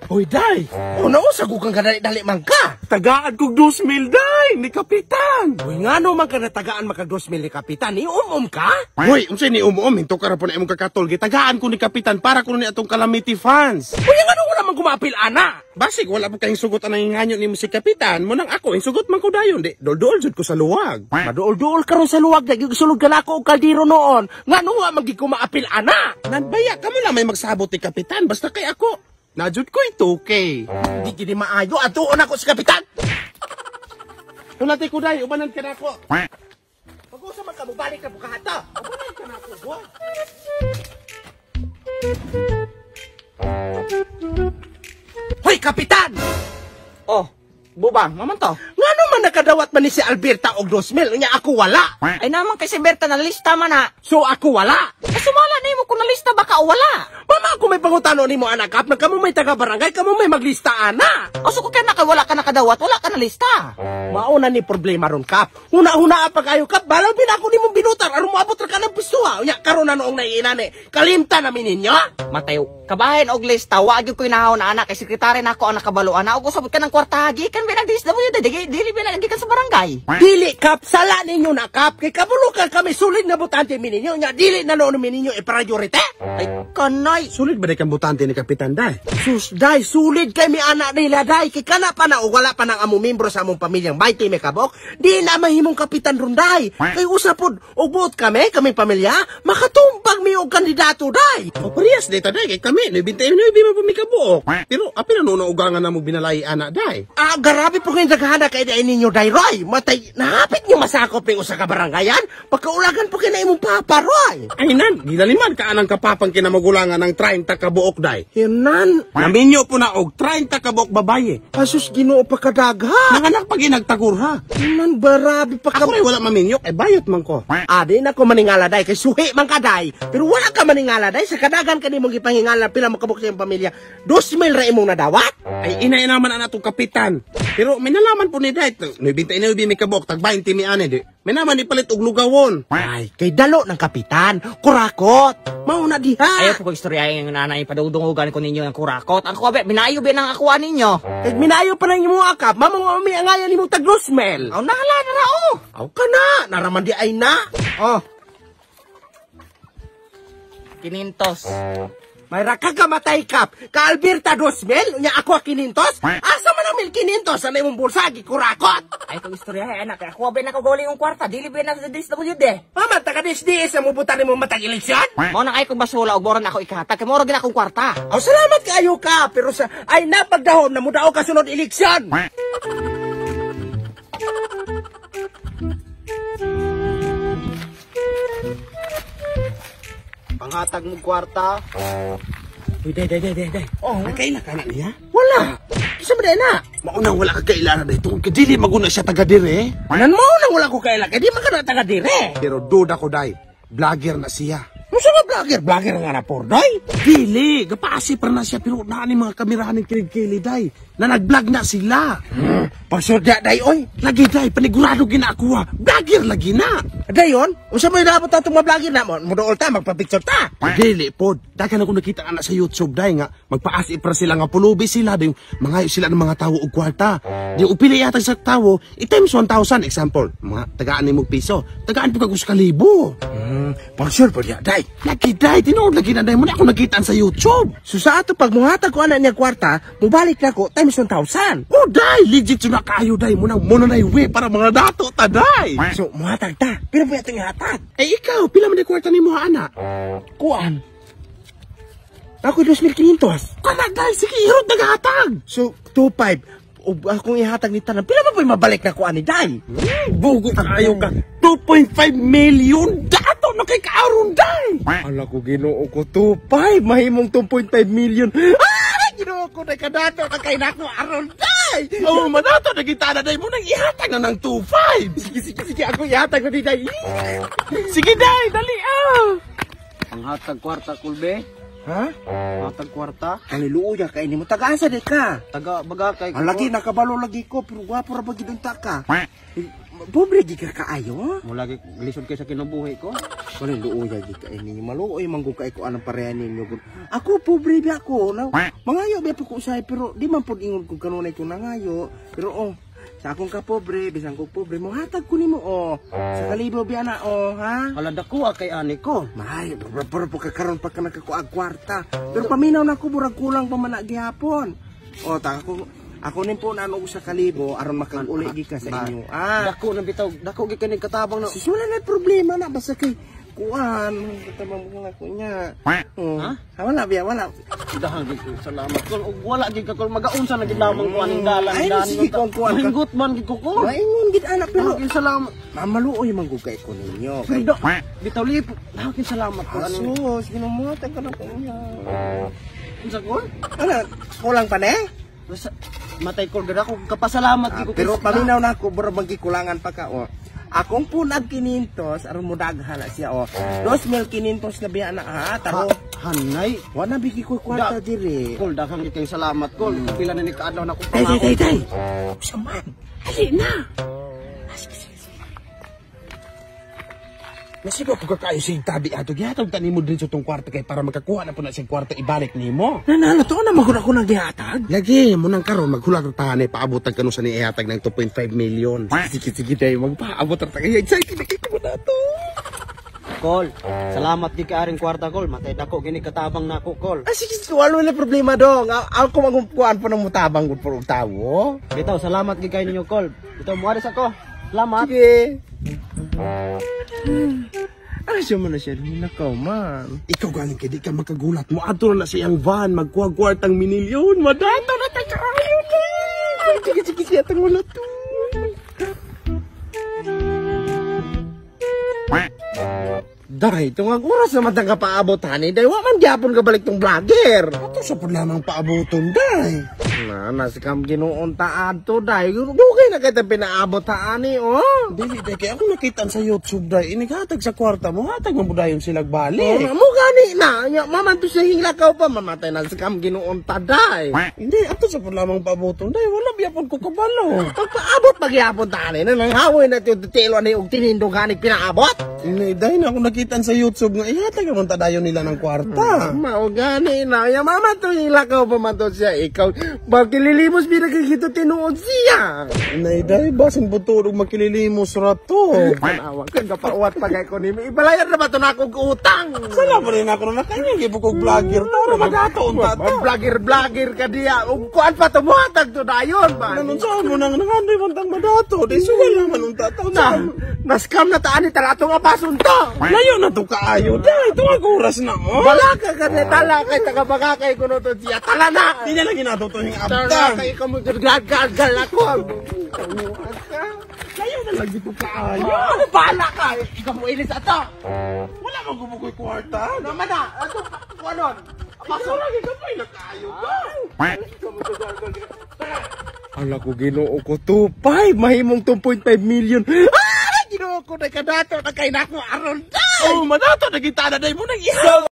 Hoy, day! Una o, sagukan ka dali man ka! Tagaan kong 2,000, day! Ni Kapitan! Hoy, nga no man ka natagaan maka 2,000 ni Kapitan, ni ka? Hoy, unsay ni hinto ka ra po na imong kakatol. Gitagaan ko ni Kapitan para ko ni atong Calamity fans. Hoy, nga no wala man kumapil, ana! Basig, wala po kayong sugot ang hinganyo ni mo si Kapitan. Munang ako, yung sugot man ko dayon. Di, dool-dool jud ko sa luwag. Madool-dool karon sa luwag, nagsulog ka na ako og kaldero noon. Nga no wa magi kumaapil, ana! Nanbaya, kamo lang may magsabot ni Kapitan. Basta kay ako. Najud ko ito, okay. Hindi gini maayo, atuon ako si Kapitan! Tulati ko day, ubanan ka na ako. Pag-usa man ka, balik na bukahata. Ubanan ka na ako, buwan. Hoy, Kapitan! Oh, bubang, maman to. Nga naman nakadawat man ni si Alberta og 2,000, nya ako wala. Ay naman kay si Berta na lista man na. So ako wala. Sumala na mo kung nalista baka o wala. Mama, kung may pangutano ni mo anak kap, kamo may taga-barangay, kamo may maglista ana. O so kung kaya wala ka nakadawat, wala ka nalista. Mauna ni problema ron kap. Huna-huna pa kayo kap, balaw bin ako ni mong binutar, aron mo abot ra ka ng pusuha. Unya karon na noong naiinane, kalimta namin ninyo. Matayo, kabahin og lista, wag gyud ko inahaw na anak kay sekretary nako ang nakabaluan na og usabot ka ng kwarta gikan binag DSWD dili binag sa barangay. Dili kap, sala ninyo na kap, kay kabulukan kami sulit na butante mi ninyo, nya dili na noon mi ninyo i-priority. Ay kanay, Sulit ba kang butante ni Kapitan, day? Sus, day, sulit kay mi anak nila, day. Kay kana pa na o wala pa ng among membro sa among pamilyang 20 may kabok, di na mahimong kapitan ron, day. Kay usapod, og buot kami pamilya, makatumpag mi og kandidato, day. O parehas dito, day. Kay kami, nabintay mo pa mikabuok. Pero apil na ugangan na mo binalay anak, day. Ah, garabi po kayong naghahanda kay day ninyo, day, Roy. Matay, nahapit nyo masakop ng usa ka barangayan, pagkaulagan po kayo na imong papa, Roy. Ay nan, ginaliman ka anang kapapang kinamagulangan ng 30 kabuok, day. Hinan, Naminyo po na og 30 kabuok babaye. asus ginoo pa kadagha. Nanganak pa ginagtagur, ha? Hinan, barabi pa ka. Ako rin wala maminyok, ay bayot man ko. Adi na ko maningala, day, kay suhi man ka, day. Pero wala ka maningala, day, sa kadagan ka nimong ipangingala, pila makabok sa iyong pamilya, 2,000 ra imong nadawat. Ay inay naman ang atong kapitan. Pero may nalaman po ni day, nabintay na may kabok, tag 20 mi ane, di. May naman ipalit og lugawon. Ay, kay dalo ng kapitan, kurakot. Mauna diha. ayaw po ko istoryahin yung nanay padudungugan ko ninyo ng kurakot. Ang kuwabe, minayo ba ng akuan ninyo? Kay minayo pa lang imo akap, mamang angayan nimong taglosmel. Aw nahala na rao. Aw ka na, naraman di ay na. Oh. 500. May raka ka matay kap, ka Alberta 2,000, unya ako 500. Asa man ang 1,500 sa imong bulsa gikurakot. Ay kung istoryahin anak, ako ba nakagoli yung kwarta, dili ba na sa DSWD? Mama, taga DSDS ang mubutan nimo matag eleksyon. Mo nang ay kong basula og boron ako ikahatag, kay moro gina akong kwarta. Aw salamat kaayo ka, pero sa ay napagdahon na mudao ka sunod eleksyon. Panghatag mo kwarta. Uy, day. Oh, nagkaila ka na niya? Wala. Kisa mo day na. Maunang wala ka kaila na dito. Kadili maguna siya taga dire. Anan mo nang wala ko kaila, kay di man ka na taga dire. Pero duda ko, day. Vlogger na siya. Musa nga vlogger? Vlogger nga na por, day. Dili, gapasi pa na siya. Pero naan mga kamerahan ng kilig-kili, day. Na nag-vlog na sila. Pagsudya, day, oy. Lagi, day. Panigurado ginakuha. Vlogger lagi na. Dayon, unsa mo dapat ta itong vlogger na mo? Mudool ta, magpa-picture ta. Dili, pod. Dagan ako nakita anak sa YouTube, day nga. Magpaasi para sila nga pulubi sila. Day, mangayo sila ng mga tawo og kwarta. Di upili yata sa tawo, i-times 1,000. Example, mga tagaan ni mo piso. Tagaan po kagus kalibo. Pagsure po diya, day. Lagi, day. Tinood lagi na, day. Muna ako nakitaan sa YouTube. So sa ato pag muhatag ko anak niya kwarta, mubalik na ko times 1,000. Oh, day. Legit yun na kayo, day. Muna na iwi para mga dato ta, day. So muhatag ta. Pila po itong ihatag? Eh, ikaw, pila man di kwarta ni mo, anak? Kuan. Ako 2,500. Kana, day. Sige, hirot naghatag. So 2,500. O akong ihatag ni tanan. Pila ba po mabalik na kuan ni day? Bugo ka kayo ka. 2.5 million dato na kay kaaron, day. Ala ko ginoo ko 2,500. Mahimong 2.5 million. Ay, ginoo ko na kadato na kay nako aron day. Oh, madato na kita na, day. Mo nang ihatag na ng 2.5. Sige, ako ihatag na ni day. Sige, day. Dali, Ang hatag kwarta kulbe. Ha? Hatag kwarta. Haleluya kay ni mo taga-asa di ka. Taga baga kay. Ang lagi nakabalo lagi ko pero gwapo ra ba gid ka. Pobre di ka kaayo? Mo lagi lisod kay sa kinabuhi ko. Kani luoy gi ka ini. Maluoy man ko kay ko anang parehan ninyo. Ako pobre bi ako. Mangayo bi ako usay pero di man pud ingon ko kanunay ko nangayo. Pero sa akong ka pobre, bisan ko pobre mo hatag ko nimo Sa kalibo bi ana ha. Hala dako kay ani ko. May, pero po kakaroon pa ka nagkakuag kwarta. Pero paminaw na ko, murag kulang pa man na gihapon. Ako nin po na sa kalibo, aron makag-uli gi ka sa inyo. Dako na bitaw, dako gi kaning katabang na. Sus, wala na problema na, basta kay kuan, katabang mo na ko niya. Wala biya, wala. Dahang gi ko salamat kol. Ug wala gi ka kol magaunsa na gid lamang ko aning dalan. Ay, sige ko kuan. Hingot man gi ko ko. Maingon gid anak pero Dahang salamat. mamaluoy man ko kay ko ninyo. Pero bitaw lipo. Dahang salamat kol. Sus, ginumutan ka na ko niya. Unsa kol? Ano, kulang pa na Basta matay kol gid ako kapasalamat gi ko. pero paminaw na ako, bro, magkikulangan pa ka Akong punag 500, aron mo daghan na siya 2,500 na biya na taro. Hanay. Wala bigi ko kwarta dire. Kol daghang gi kay salamat kol. Pila na ni kaadlaw na ko Tay. Saman. Ali na. Nasigo ko kakayo sa tabi ato gihatag tani mo din sa tong kwarta kay para magkakuha na po na siyang kwarta ibalik nimo. Nanalo to na maguna ko nang gihatag. Lagi mo nang karon maghulag ta ni paabot kanu sa ni ihatag ng 2.5 million. Sige day magpaabot ta kay excited nakita ko na to. Kol, salamat gi ka aring kwarta kol. Matay dako gini katabang nako kol. Sige, wala na problema dong. Ako magumpuan po ng mutabang gud por tawo. Bitaw salamat gi kay ninyo kol. Bitaw mo aris ako. Salamat. Sige. Asya mo na siya nakaw man. Ikaw galing kay di ka makagulat mo ato na siyang van magkuha-kwartang minilyon. Madata na tayo na. Sige siya tang wala to. Daray, itong ang oras naman ang kapaabot, honey. Dahil waman gyapon ka balik tong vlogger. Ato sa po lamang paaboton, day. Nasikam ginoon taan to, day. Dugay na kita pinaabot, honey, Dili, day. Kaya ako nakitaan sa YouTube, day. Inigatag sa kwarta mo, hatag mabudayon silang balik. Mo gani na. Maman to sa hilakaw pa, mamatay na sikam ginoon ta, day. Hindi, ato sa po lamang paaboton, day. Wala biyapon ko kabalo. Pagpaabot magyapon, honey. Nanghawoy na ito, tilo na yung tinindong hanig pinaabot. Hindi, day na ako nakitaan sa YouTube nga, ihatag naman tadayon nila ng kwarta. Mao gani na. Ya mama to hilakaw pa man to siya. Ikaw, bakililimos binagkikito tinuod siya. Nay, day, basin butulog makililimos rato. Panawag kang kapauwat pagay ko ni ibalayar na ba ito na akong utang? Sala pa rin ako na nakanyang ipukog vlogger. Tara, magataon ta to. Vlogger ka diya. Kuan pa tumuhatag to dayon ba? Nanunsahan mo nang nangandoy mantang madato. Di sugal naman ang tataw Na, naskam na taan ni talato nga pasun to. Layo na to kaayo. Day, ito ang oras na mo. Wala ka ka tala kay tagabagakay ko no to siya. Tala na. Di na lagi nato to yung Tala abtang. kay ka mo gagal ako. Layo na lagi to kaayo. Ano bala ka? Ikaw mo ilis ato. Wala kang gubukoy kwarta. Naman na. Ato kuanon. Paso lagi ka pa na kaayo ka. Ala ko ginoo ko 2.5 mahimong 2.5 million. Ginoo ko na kadato na kay nako aron. Oh, madato na kita na day mo nang ihaw.